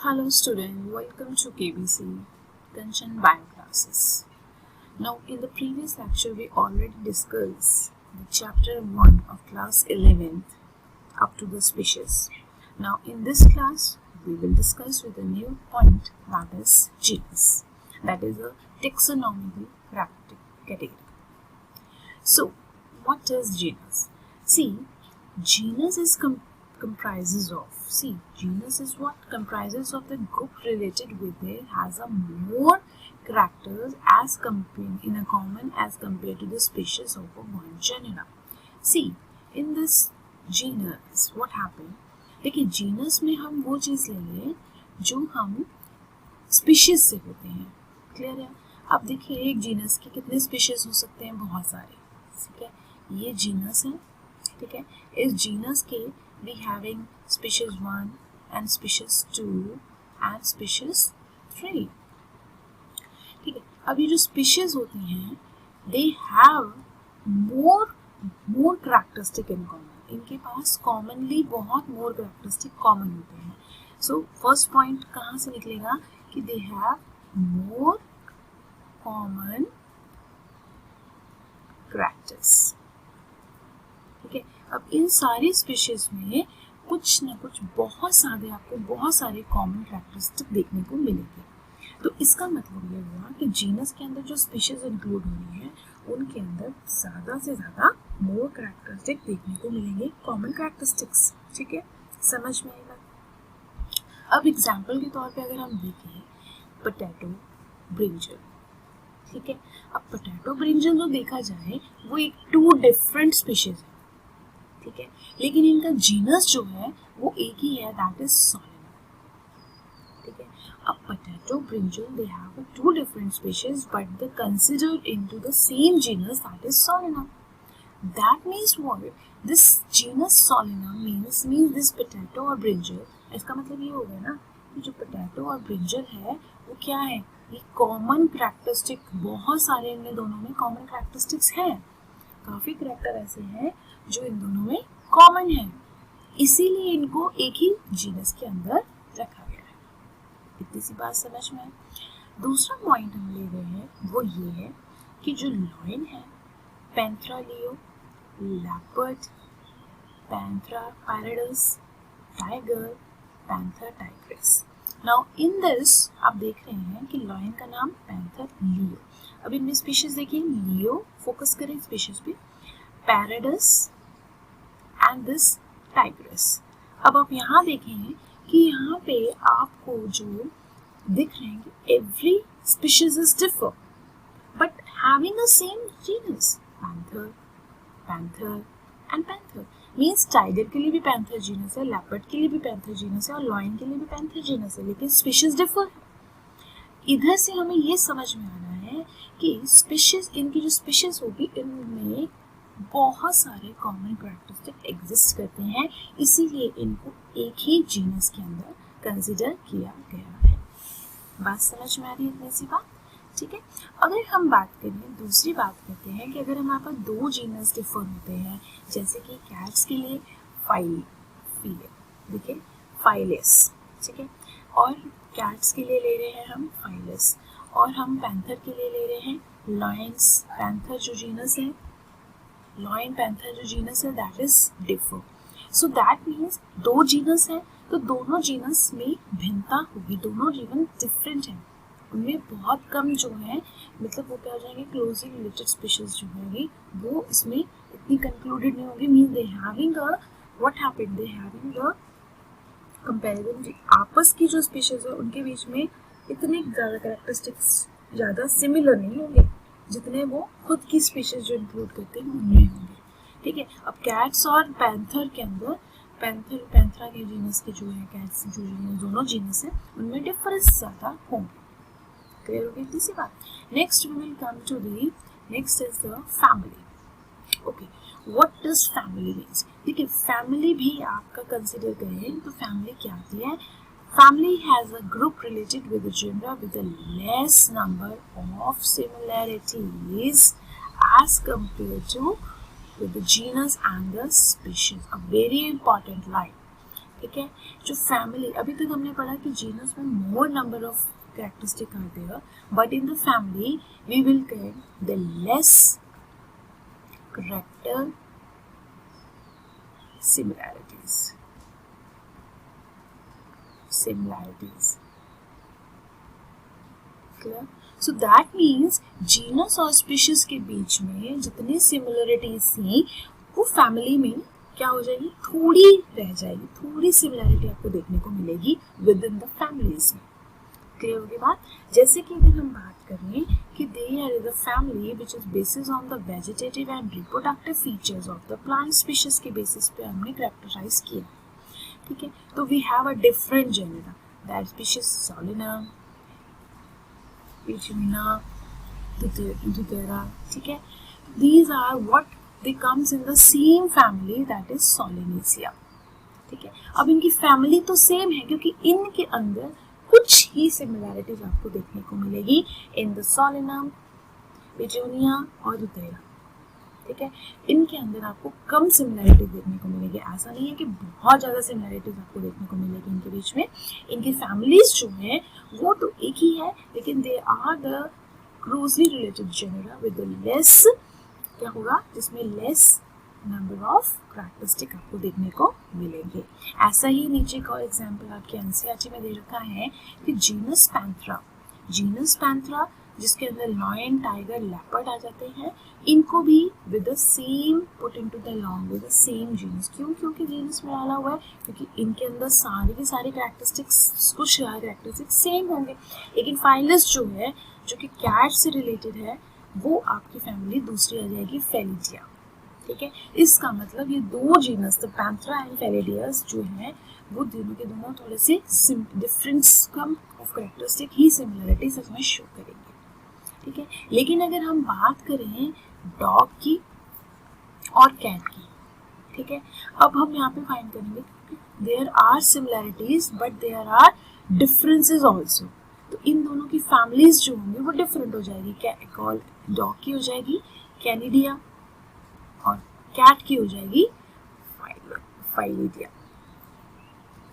Hello student, welcome to KBC Kanchan Bio classes. Now in the previous lecture we already discussed the chapter 1 of class 11th up to the species. Now in this class we will discuss with a new point, that is genus. That is a taxonomical category. So what is genus? See, genus is comprises of genus is what comprises of the group related with it has a more characters as compared in a common as compared to the species of a one genera. See, in this genus what happened, देखिए genus में हम वो चीज ले लें जो हम species से होते हैं. क्लियर है? अब देखिए एक जीनस के कितने स्पीशीज हो सकते हैं, बहुत सारे. ठीक है, ये जीनस है. ठीक है, इस जीनस के we having species 1 and species 2 and species 3. ठीक है, अब ये जो species होती हैं they have more characteristic in common. इनके पास commonly बहुत more characteristic common होते हैं. So first point कहाँ से निकलेगा कि they have more common characters. ठीक है, अब इन सारी स्पीशीज में कुछ ना कुछ आपको बहुत सारे कॉमन कैरेक्टरिस्टिक देखने को मिलेंगे. तो इसका मतलब ये हुआ कि जीनस के अंदर जो स्पीशीज इंक्लूड हो रही है उनके अंदर ज़्यादा से ज़्यादा मोर कैरेक्टरिस्टिक देखने को मिलेंगे, कॉमन कैरेक्टरिस्टिक्स. ठीक है, समझ में आएगा. अब एग्जाम्पल के तौर पे अगर हम देखें पोटैटो, ब्रिंजल. ठीक है, अब पोटैटो ब्रिंजल जो देखा जाए वो एक 2 डिफरेंट स्पीशीज है. ठीक है, लेकिन इनका जीनस जो है वो एक ही है, दैट इज सोलेना. ठीक है, अब potato brinjal they have 2 different species but they considered into the same genus, that is Solanum. That means what, this genus Solanum means this potato और ब्रिंजल. इसका मतलब ये हो गया ना कि जो पोटैटो और ब्रिंजल है वो क्या है, ये कॉमन कैरेक्टरिस्टिक, बहुत सारे इनमें दोनों में कॉमन कैरेक्टरिस्टिक्स हैं. काफी कैरेक्टर ऐसे हैं जो इन दोनों में कॉमन है, इसीलिए इनको एक ही जीनस के अंदर रखा गया है. इतनी सी बात समझ में है. दूसरा पॉइंट हम ले रहे हैं वो ये है कि जो लॉयन है, Panthera leo, leopard, Panthera pardus, tiger, Panthera tigris. Now in this आप देख रहे हैं कि लॉयन का नाम पैंथर लियो. अब इनमें स्पीशीज देखिए, लियो फोकस करें स्पीशीज पे, पैराडस एंड दिस टाइग्रेस. अब आप यहाँ देखें कि यहाँ पे आपको जो दिख रहे हैं कि every species is differ but having the same genus. Panther and panther means tiger के लिए भी पैंथर जीनस है, लेपर्ड के लिए भी पैंथर जीनस है और लॉयन के लिए भी पैंथर जीनस है, लेकिन स्पीशीज डिफर है. इधर से हमें ये समझ में आना है कि स्पीशीज, इनकी जो स्पीशीज होगी इनमें बहुत सारे कॉमन कैरेक्टरिस्टिक एग्जिस्ट करते हैं, इसीलिए इनको एक ही जीनस के अंदर कंसीडर किया गया है. बात समझ में आ रही है इतनी सी बात. ठीक है, अगर हम बात करें, दूसरी बात करते हैं कि अगर हमारे पास 2 जीनस डिफर होते हैं, जैसे कि कैट्स के लिए फील, देखिए फाइलेस. ठीक है, और कैट्स के लिए ले रहे हैं हम फाइलस, और हम पैंथर के लिए ले रहे हैं लॉयंस. पैंथर जो जीनस है, लॉयन पैंथर जो जीनस है that is differ. So that means 2 genus है तो दोनों जीनस में भिन्नता होगी, दोनों जीवन डिफरेंट है, उनमें बहुत कम जो है, मतलब वो क्या हो जाएंगे, क्लोजली रिलेटेड स्पीशीज जो होंगी वो इसमें इतनी कंक्लूडेड नहीं होगी. Means they having a what happened, they having a comparison. आपस की जो स्पीशीज है उनके बीच में इतने ज़्यादा कैरेक्टरिस्टिक्स ज़्यादा सिमिलर नहीं होंगे जितने वो खुद की स्पीशीज जो इंक्लूड करते हैं उनमें होंगे. ठीक है, अब कैट्स और पैंथर के अंदर पैंथरा के जीनस के जो है, कैट्स जो दोनों जीनस है उनमें डिफरेंस ज़्यादा होंगे. क्लियर हो गई इतनी सी बात. Next we will come to the next is the family. Okay, what does family means. देखिए फैमिली भी आपका कंसिडर करें तो फैमिली क्या आती है. Family has a group related with the gender with a less number of similarities as compared to with the genus and the species. A very important line. ठीक है। जो फैमिली, अभी तक हमने पढ़ा कि जीनस में more number of characteristic are there, but in the family we will get the less character similarities. Clear? So that means genus और species के बीच में जितनी similarities थी वो family में क्या हो जाएगी, थोड़ी रह जाएगी, थोड़ी सिमिलैरिटी आपको देखने को मिलेगी विद इन द फैमिलीज में। क्लियर होगी बात। जैसे कि अगर हम बात करें कि they are the family which is basis on the vegetative and reproductive features of the plant species के बेसिस पे हमने कैरेक्टराइज किया, ठीक है। तो we have a different genera, that species Solanum, पिचिमिना, दुतेरा, ठीक है। These are what they comes in the same family, that is Solanaceae, ठीक है। अब इनकी फैमिली तो सेम है क्योंकि इनके अंदर कुछ ही सिमिलैरिटीज आपको देखने को मिलेगी इन द सोलिनम, पिचियोनिया और दुतेरा, ठीक है। इनके अंदर आपको कम सिमिलैरिटी देखने को मिलेगी, ऐसा नहीं है कि बहुत ज़्यादा सिमिलैरिटीज आपको देखने को मिलेगी इनके बीच में। इनकी फैमिलीज जो है वो तो एक ही है, लेकिन they are the closely related genera with less, क्या होगा, जिसमें लेस नंबर ऑफ कैरेक्टरिस्टिक आपको देखने को मिलेंगे। ऐसा ही नीचे का एग्जांपल आपके एनसीईआरटी में दे रखा है कि जीनस पैंथेरा, जीनस पैंथेरा जिसके अंदर लायन, टाइगर, लेपर्ड आ जाते हैं, इनको भी with the same put into the long with the same genus. क्यों? क्योंकि जीनस में डाला हुआ है क्योंकि इनके अंदर सारे के सारे कैरेक्टरिस्टिक्स, कुछ कैरेक्टरिस्टिक्स सेम होंगे। लेकिन फाइलस जो है, जो कि कैट से रिलेटेड है, वो आपकी फैमिली दूसरी आ जाएगी, फेलिडिया, ठीक है। इसका मतलब ये दो जीनस, द पैंथेरा एंड फेलिडियस जो हैं, वो दोनों के दोनों थोड़े से डिफरेंस कम ऑफ कैरेक्टरिस्टिक ही सिमिलरिटी सच में शो करेंगे, ठीक है। लेकिन अगर हम बात करें डॉग की और कैट की, ठीक है, अब हम यहाँ पे फाइंड करेंगे there are similarities but there are differences also. तो इन दोनों की फैमिलीज जो होंगी वो डिफरेंट हो जाएगी। डॉग की हो जाएगी कैनिडिया और कैट की हो जाएगी Felidae.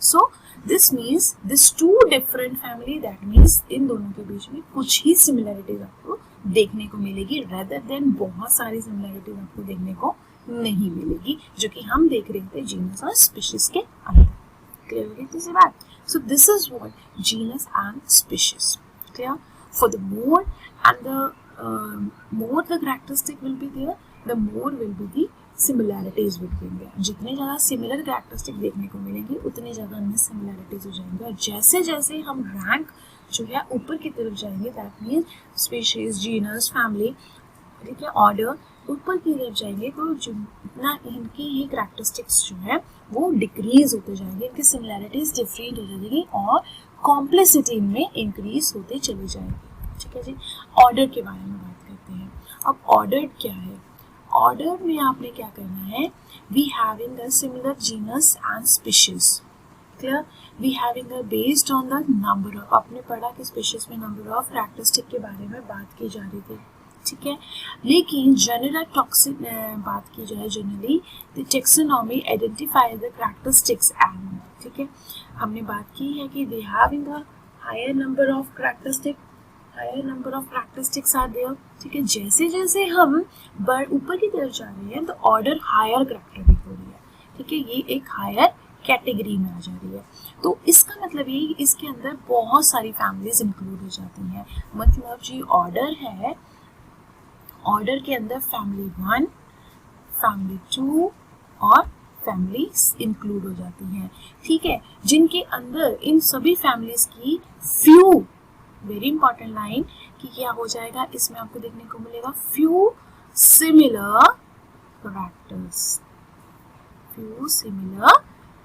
So this means this two different family, that means इन दोनों के बीच में कुछ ही सिमिलैरिटीज आपको देखने को मिलेगी, रेदर देन बहुत सारी सिमिलैरिटीज आपको देखने को नहीं मिलेगी, जो कि हम देख रहे थे जीनस और स्पीशीज के अंदर। क्लियर हो गई तीसरी बात। So this is what genus and species. Clear. For the more and the more the characteristic will be there, the more will be the similarities between them। जितने ज़्यादा सिमिलर कैरेक्टरिस्टिक देखने को मिलेंगे उतने ज़्यादा उनमें सिमिलैरिटीज हो जाएंगे। और जैसे जैसे हम रैंक जो है ऊपर की तरफ जाएंगे, that means species, genus, family, ठीक है, ऑर्डर, ऊपर की तरफ जाएंगे तो जितना इनकी ही कैरेक्टरिस्टिक्स जो है वो डिक्रीज होते जाएंगे, इनकी सिमिलैरिटीज डिफरेंट हो जाएगी और कॉम्प्लेक्सिटी इनमें इंक्रीज होते चले जाएंगे, ठीक है जी। ऑर्डर के बारे में बात करते हैं। अब ऑर्डर क्या है? ऑर्डर में आपने क्या करना है, we having a similar genus and species. Clear. We having a based on the number of, आपने पढ़ा कि स्पीशीज में नंबर ऑफ कैरेक्टरिस्टिक के बारे में बात की जा रही थी, ठीक है। लेकिन जनरल टॉक्सिक बात की जाए, generally the taxonomy identify the characteristics and, ठीक है, हमने बात की है कि they having a higher number of characteristic, higher number of characteristics are there, ठीक है। जैसे जैसे हम ऊपर की तरफ जा रहे हैं तो ऑर्डर हायर कैरेक्टरिस्टिक हो रही है, ठीक है, ये एक हायर कैटेगरी में आ जा रही है। तो इसका मतलब ये कि इसके अंदर बहुत सारी फैमिलीज इंक्लूड हो जाती हैं। मतलब जी ऑर्डर है, ऑर्डर के अंदर फैमिली 1, फैमिली 2 और फैमिलीज इंक्लूड हो जाती हैं, ठीक है, जिनके अंदर इन सभी फैमिलीज की फ्यू, वेरी इंपॉर्टेंट लाइन, कि क्या हो जाएगा, इसमें आपको देखने को मिलेगा few similar characters, few similar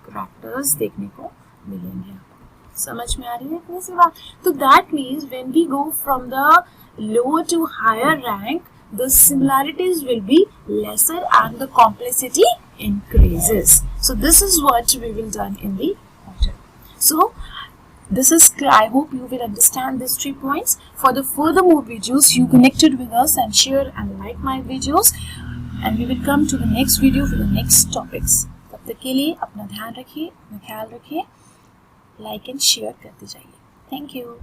characters देखने को मिलेंगे। आपको समझ में आ रही है इतनी सी बात? तो that means when we go from the lower to higher rank, the similarities will be lesser and the complexity increases. So this is what we will done in the order. So this is clear. I hope you will understand these 3 points. For the further more videos, you connected with us and share and like my videos, and we will come to the next video for the next topics. तक के लिए अपना ध्यान रखिए, अपना ख्याल रखिए, like and share करते जाइए। Thank you.